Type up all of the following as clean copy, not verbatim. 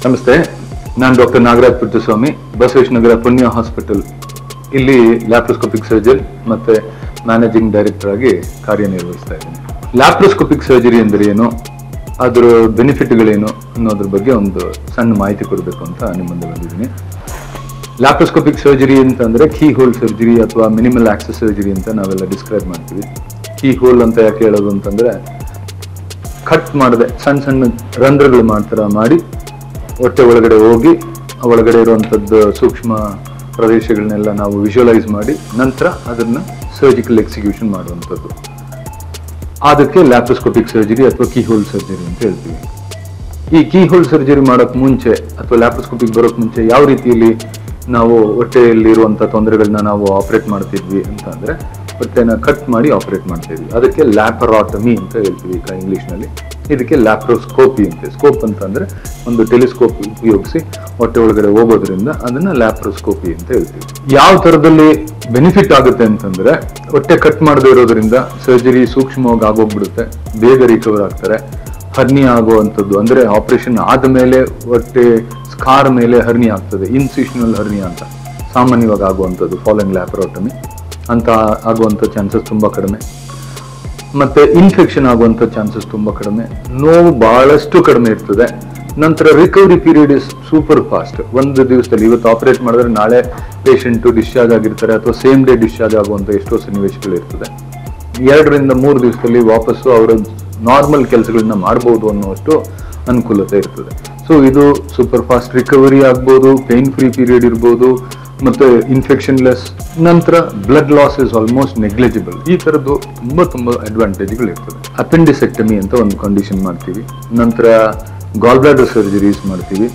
ನಮಸ್ತೆ, ನಾನು ಡಾಕ್ಟರ್ ನಾಗರಾಜ್ ಪುಟ್ಟಸ್ವಾಮಿ, ಬಸವೇಶ್ವರ ಪುಣ್ಯ ಹಾಸ್ಪಿಟಲ್ ಇಲ್ಲಿ ಲ್ಯಾಪ್ರೋಸ್ಕೋಪಿಕ್ ಸರ್ಜನ್ ಮತ್ತೆ ಮ್ಯಾನೇಜಿಂಗ್ ಡೈರೆಕ್ಟರ್ ಆಗಿ ಕಾರ್ಯನಿರ್ವಹಿಸ್ತಾ ಇದ್ದೀನಿ. ಲ್ಯಾಪ್ರೋಸ್ಕೋಪಿಕ್ ಸರ್ಜರಿ ಅಂದರೆ ಏನು, ಅದರ ಬೆನಿಫಿಟ್ಗಳೇನು ಅನ್ನೋದ್ರ ಬಗ್ಗೆ ಒಂದು ಸಣ್ಣ ಮಾಹಿತಿ ಕೊಡಬೇಕು ಅಂತ ನಿಮ್ಮ ಮುಂದೆ ಬಂದಿದ್ದೀನಿ. ಲ್ಯಾಪ್ರೋಸ್ಕೋಪಿಕ್ ಸರ್ಜರಿ ಅಂತಂದ್ರೆ ಕೀ ಹೋಲ್ ಸರ್ಜರಿ ಅಥವಾ ಮಿನಿಮಲ್ ಆಕ್ಸೆಸ್ ಸರ್ಜರಿ ಅಂತ ನಾವೆಲ್ಲ ಡಿಸ್ಕ್ರೈಬ್ ಮಾಡ್ತೀವಿ. ಕೀ ಹೋಲ್ ಅಂತ ಯಾಕೆ ಹೇಳೋದು ಅಂತಂದ್ರೆ, ಕಟ್ ಮಾಡದೆ ಸಣ್ಣ ಸಣ್ಣ ರಂಧ್ರಗಳು ಮಾಡಿ ಹೊಟ್ಟೆ ಒಳಗಡೆ ಹೋಗಿ ಒಳಗಡೆ ಇರುವಂಥದ್ದು ಸೂಕ್ಷ್ಮ ಪ್ರದೇಶಗಳನ್ನೆಲ್ಲ ನಾವು ವಿಜುವಲೈಸ್ ಮಾಡಿ ನಂತರ ಅದನ್ನ ಸರ್ಜಿಕಲ್ ಎಕ್ಸಿಕ್ಯೂಷನ್ ಮಾಡುವಂಥದ್ದು. ಅದಕ್ಕೆ ಲ್ಯಾಪ್ರೋಸ್ಕೋಪಿಕ್ ಸರ್ಜರಿ ಅಥವಾ ಕೀ ಹೋಲ್ ಸರ್ಜರಿ ಅಂತ ಹೇಳ್ತೀವಿ. ಈ ಕೀ ಹೋಲ್ ಸರ್ಜರಿ ಮಾಡೋಕ್ ಮುಂಚೆ ಅಥವಾ ಲ್ಯಾಪ್ರೋಸ್ಕೋಪಿಕ್ ಬರೋಕ್ ಮುಂಚೆ ಯಾವ ರೀತಿಯಲ್ಲಿ ನಾವು ಹೊಟ್ಟೆಯಲ್ಲಿ ಇರುವಂತ ತೊಂದರೆಗಳನ್ನ ನಾವು ಆಪರೇಟ್ ಮಾಡ್ತಿದ್ವಿ ಅಂತ ಅಂದ್ರೆ, ಹೊಟ್ಟೆನ ಕಟ್ ಮಾಡಿ ಆಪರೇಟ್ ಮಾಡ್ತಾ ಇದ್ವಿ. ಅದಕ್ಕೆ ಲ್ಯಾಪರಾಟಮಿ ಅಂತ ಹೇಳ್ತೀವಿ ಇಂಗ್ಲಿಷ್ ನಲ್ಲಿ. ಇದಕ್ಕೆ ಲ್ಯಾಪ್ರೋಸ್ಕೋಪಿ ಅಂತ. ಸ್ಕೋಪ್ ಅಂತ ಅಂದ್ರೆ ಒಂದು ಟೆಲಿಸ್ಕೋಪ್ ಉಪಯೋಗಿಸಿ ಹೊಟ್ಟೆ ಒಳಗಡೆ ಹೋಗೋದ್ರಿಂದ ಅದನ್ನ ಲ್ಯಾಪ್ರೋಸ್ಕೋಪಿ ಅಂತ ಹೇಳ್ತೀವಿ. ಯಾವ ತರದಲ್ಲಿ ಬೆನಿಫಿಟ್ ಆಗುತ್ತೆ ಅಂತಂದ್ರೆ, ಹೊಟ್ಟೆ ಕಟ್ ಮಾಡದೇ ಇರೋದ್ರಿಂದ ಸರ್ಜರಿ ಸೂಕ್ಷ್ಮವಾಗಿ ಆಗೋಗ್ಬಿಡುತ್ತೆ, ಬೇಗ ರಿಕವರ್ ಆಗ್ತಾರೆ. ಹರ್ನಿ ಆಗುವಂಥದ್ದು ಅಂದ್ರೆ ಆಪರೇಷನ್ ಆದ್ಮೇಲೆ ಹೊಟ್ಟೆ ಸ್ಕಾರ್ ಮೇಲೆ ಹರ್ನಿ ಆಗ್ತದೆ, ಇನ್ಸಿಷನಲ್ ಹರ್ನಿ ಅಂತ ಸಾಮಾನ್ಯವಾಗಿ ಆಗುವಂಥದ್ದು ಫಾಲೋಯಿಂಗ್ ಲ್ಯಾಪರಾಟಮಿ ಅಂತ ಆಗುವಂಥ ಚಾನ್ಸಸ್ ತುಂಬಾ ಕಡಿಮೆ. ಮತ್ತೆ ಇನ್ಫೆಕ್ಷನ್ ಆಗುವಂಥ ಚಾನ್ಸಸ್ ತುಂಬಾ ಕಡಿಮೆ, ನೋವು ಬಹಳಷ್ಟು ಕಡಿಮೆ ಇರ್ತದೆ. ನಂತರ recovery period is super fast. ಒಂದು ದಿವಸದಲ್ಲಿ ಇವತ್ತು ಆಪರೇಟ್ ಮಾಡಿದ್ರೆ ನಾಳೆ ಪೇಷಂಟ್ ಡಿಸ್ಚಾರ್ಜ್ ಆಗಿರ್ತಾರೆ ಅಥವಾ ಸೇಮ್ ಡೇ ಡಿಸ್ಚಾರ್ಜ್ ಆಗುವಂಥ ಎಷ್ಟೋ ಸನ್ನಿವೇಶಗಳು ಇರ್ತದೆ. 2 ರಿಂದ 3 ದಿವಸದಲ್ಲಿ ವಾಪಸ್ಸು ಅವರ ನಾರ್ಮಲ್ ಕೆಲಸಗಳನ್ನ ಮಾಡ್ಬೋದು ಅನ್ನೋಷ್ಟು ಅನುಕೂಲತೆ ಇರ್ತದೆ. ಸೊ ಇದು ಸೂಪರ್ ಫಾಸ್ಟ್ ರಿಕವರಿ ಆಗ್ಬೋದು, ಪೇನ್ ಫ್ರೀ ಪೀರಿಯಡ್ ಇರ್ಬೋದು, ಮತ್ತೆ ಇನ್ಫೆಕ್ಷನ್ ಲೆಸ್. ನಂತರ blood loss is almost negligible. ಈ ತರದ್ದು ತುಂಬಾ ಅಡ್ವಾಂಟೇಜ್ಗಳು ಇರ್ತದೆ. ಅಪೆಂಡಿಸೆಕ್ಟಮಿ ಅಂತ ಒಂದು ಕಂಡೀಷನ್ ಮಾಡ್ತೀವಿ. ನಂತರ ಗಾಲ್ ಬ್ಲಾಡರ್ ಸರ್ಜರೀಸ್ ಮಾಡ್ತೀವಿ.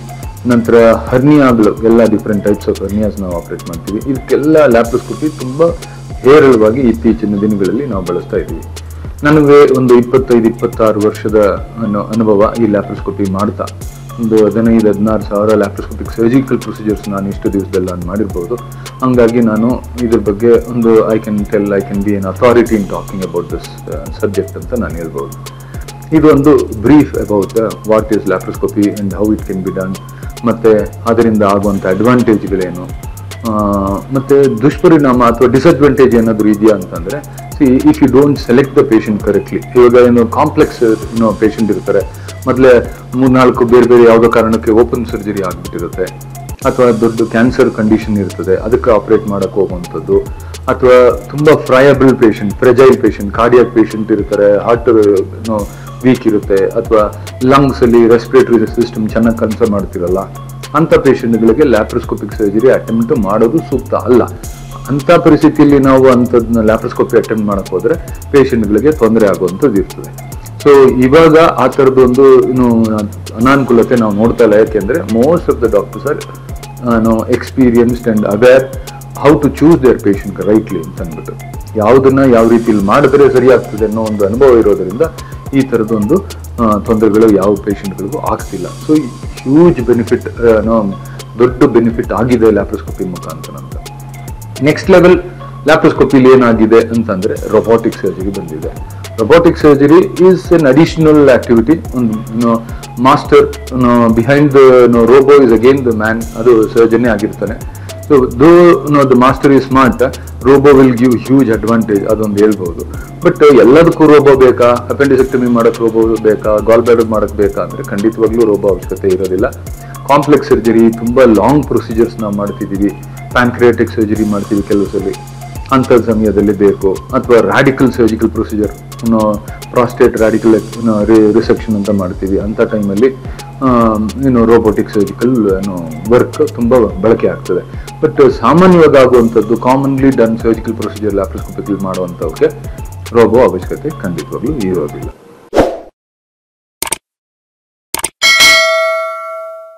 ನಂತರ ಹರ್ನಿಯಾಗಳು, ಎಲ್ಲ ಡಿಫ್ರೆಂಟ್ ಟೈಪ್ಸ್ ಆಫ್ ಹರ್ನಿಯಾಸ್ ನಾವು ಆಪರೇಟ್ ಮಾಡ್ತೀವಿ. ಇದಕ್ಕೆಲ್ಲ ಲ್ಯಾಪ್ರೋಸ್ಕೋಪಿ ತುಂಬಾ ಹೇರಳವಾಗಿ ಇತ್ತೀಚಿನ ದಿನಗಳಲ್ಲಿ ನಾವು ಬಳಸ್ತಾ ಇದ್ದೀವಿ. ನನಗೆ ಒಂದು 25-26 ವರ್ಷದ ಅನುಭವ ಈ ಲ್ಯಾಪ್ರೋಸ್ಕೋಪಿ ಮಾಡ್ತಾ. ಒಂದು 15-16 ಸಾವಿರ ಲ್ಯಾಪ್ರೋಸ್ಕೋಪಿಕ್ ಸರ್ಜಿಕಲ್ ಪ್ರೊಸೀಜರ್ಸ್ ನಾನು ಇಷ್ಟು ದಿವಸದಲ್ಲಿ ನಾನು ಮಾಡಿರ್ಬೋದು. ಹಂಗಾಗಿ ನಾನು ಇದ್ರ ಬಗ್ಗೆ ಒಂದು I can be N authority in talking about this subject ಅಂತ ನಾನು ಹೇಳ್ಬೋದು. ಇದು ಒಂದು brief about what is laparoscopy and how it can be done, ಮತ್ತೆ ಅದರಿಂದ ಆಗುವಂಥ ಅಡ್ವಾಂಟೇಜ್ಗಳೇನು, ಮತ್ತೆ ದುಷ್ಪರಿಣಾಮ ಅಥವಾ ಡಿಸ್ಅಡ್ವಾಂಟೇಜ್ ಏನಾದರೂ ಇದೆಯಾ ಅಂತಂದ್ರೆ, if you don't select the patient correctly. ಇವಾಗ ಏನು ಕಾಂಪ್ಲೆಕ್ಸ್ ಪೇಷಂಟ್ ಇರ್ತಾರೆ, ಮೊದಲೇ 3-4 ಬೇರೆ ಯಾವುದೋ ಕಾರಣಕ್ಕೆ ಓಪನ್ ಸರ್ಜರಿ ಆಗ್ಬಿಟ್ಟಿರುತ್ತೆ, ಅಥವಾ ದೊಡ್ಡ ಕ್ಯಾನ್ಸರ್ ಕಂಡೀಷನ್ ಇರ್ತದೆ, ಅದಕ್ಕೆ ಆಪರೇಟ್ ಮಾಡಕ್ ಹೋಗುವಂಥದ್ದು, ಅಥವಾ ತುಂಬಾ friable patient, fragile patient, cardiac patient ಇರ್ತಾರೆ, ಹಾರ್ಟ್ ವೀಕ್ ಇರುತ್ತೆ, ಅಥವಾ ಲಂಗ್ಸ್ ಅಲ್ಲಿ ರೆಸ್ಪಿರೇಟರಿ ಸಿಸ್ಟಮ್ ಚೆನ್ನಾಗಿ ಕನ್ಸರ್ವ್ ಮಾಡ್ತಿರಲ್ಲ, ಅಂತ ಪೇಷಂಟ್ಗಳಿಗೆ ಲ್ಯಾಪ್ರೋಸ್ಕೋಪಿಕ್ ಸರ್ಜರಿ ಅಟೆಂಪ್ಟ್ ಮಾಡೋದು ಸೂಕ್ತ ಅಲ್ಲ. ಅಂತ ಪರಿಸ್ಥಿತಿಯಲ್ಲಿ ನಾವು ಅಂಥದ್ದನ್ನ ಲ್ಯಾಪ್ರೋಸ್ಕೋಪಿ ಅಟೆಂಪ್ಟ್ ಮಾಡಕ್ ಹೋದ್ರೆ ಪೇಷಂಟ್ಗಳಿಗೆ ತೊಂದರೆ ಆಗುವಂಥದ್ದು ಇರ್ತದೆ. ಸೊ ಇವಾಗ ಆ ಥರದ್ದು ಒಂದು ಅನಾನುಕೂಲತೆ ನಾವು ನೋಡ್ತಾ ಇಲ್ಲ. ಯಾಕೆಂದ್ರೆ most of the doctors are experienced and aware how to choose their patient rightly ಅಂತ ಅಂದ್ಬಿಟ್ಟು, ಯಾವುದನ್ನ ಯಾವ ರೀತಿಯಲ್ಲಿ ಮಾಡಿದ್ರೆ ಸರಿ ಆಗ್ತದೆ ಅನ್ನೋ ಒಂದು ಅನುಭವ ಇರೋದ್ರಿಂದ ಈ ಥರದೊಂದು ತೊಂದರೆಗಳು ಯಾವ ಪೇಷಂಟ್ಗಳಿಗೂ ಆಗ್ತಿಲ್ಲ. ಸೊ ಹ್ಯೂಜ್ ಬೆನಿಫಿಟ್, ದೊಡ್ಡ ಬೆನಿಫಿಟ್ ಆಗಿದೆ ಲ್ಯಾಪ್ರೋಸ್ಕೋಪಿ ಮುಖಾಂತರ ಅಂತ. ನೆಕ್ಸ್ಟ್ ಲೆವೆಲ್ ಲ್ಯಾಪ್ರೋಸ್ಕೋಪಿಲಿ ಏನಾಗಿದೆ ಅಂತಂದ್ರೆ, ರೊಬೋಟಿಕ್ ಸರ್ಜರಿ ಬಂದಿದೆ. Robotic surgery is an additional activity. ಒಂದು master behind the robo is again the man, ಅದು ಸರ್ಜನೇ ಆಗಿರ್ತಾನೆ. So the master is smart, robo will give huge advantage, ಅದೊಂದು ಹೇಳ್ಬಹುದು. ಬಟ್ ಎಲ್ಲದಕ್ಕೂ ರೋಬೋ ಬೇಕಾ? ಅಪೆಂಡಿಸೆಕ್ಟಮಿ ಮಾಡಕ್ ರೋಬೋ ಬೇಕಾ? ಗಾಲ್ ಬ್ಲಾಡರ್ ಮಾಡಕ್ ಬೇಕಾ ಅಂದ್ರೆ ಖಂಡಿತವಾಗ್ಲೂ ರೋಬೋ ಅವಶ್ಯಕತೆ ಇರೋದಿಲ್ಲ. ಕಾಂಪ್ಲೆಕ್ಸ್ ಸರ್ಜರಿ, ತುಂಬಾ ಲಾಂಗ್ ಪ್ರೊಸೀಜರ್ಸ್ ನಾವು ಮಾಡ್ತಿದ್ದೀವಿ, ಪ್ಯಾನ್ಕ್ರಿಯಾಟಿಕ್ ಸರ್ಜರಿ ಮಾಡ್ತೀವಿ ಕೆಲವು ಸಲ, ಅಂಥ ಸಮಯದಲ್ಲಿ ಬೇಕು. ಅಥವಾ radical surgical procedure, prostate radical resection ಅಂತ ಮಾಡ್ತೀವಿ, ಅಂತ ಟೈಮಲ್ಲಿ ರೋಬೋಟಿಕ್ ಸರ್ಜಿಕಲ್ ವರ್ಕ್ ತುಂಬಾ ಬಳಕೆ ಆಗ್ತದೆ. ಬಟ್ ಸಾಮಾನ್ಯವಾಗಿ ಆಗುವಂಥದ್ದು commonly done surgical procedure laparoscopic ಮಾಡುವಂಥವಕ್ಕೆ ರೋಬೋ ಅವಶ್ಯಕತೆ ಖಂಡಿತವಾಗ್ಲೂ ಇರೋದಿಲ್ಲ.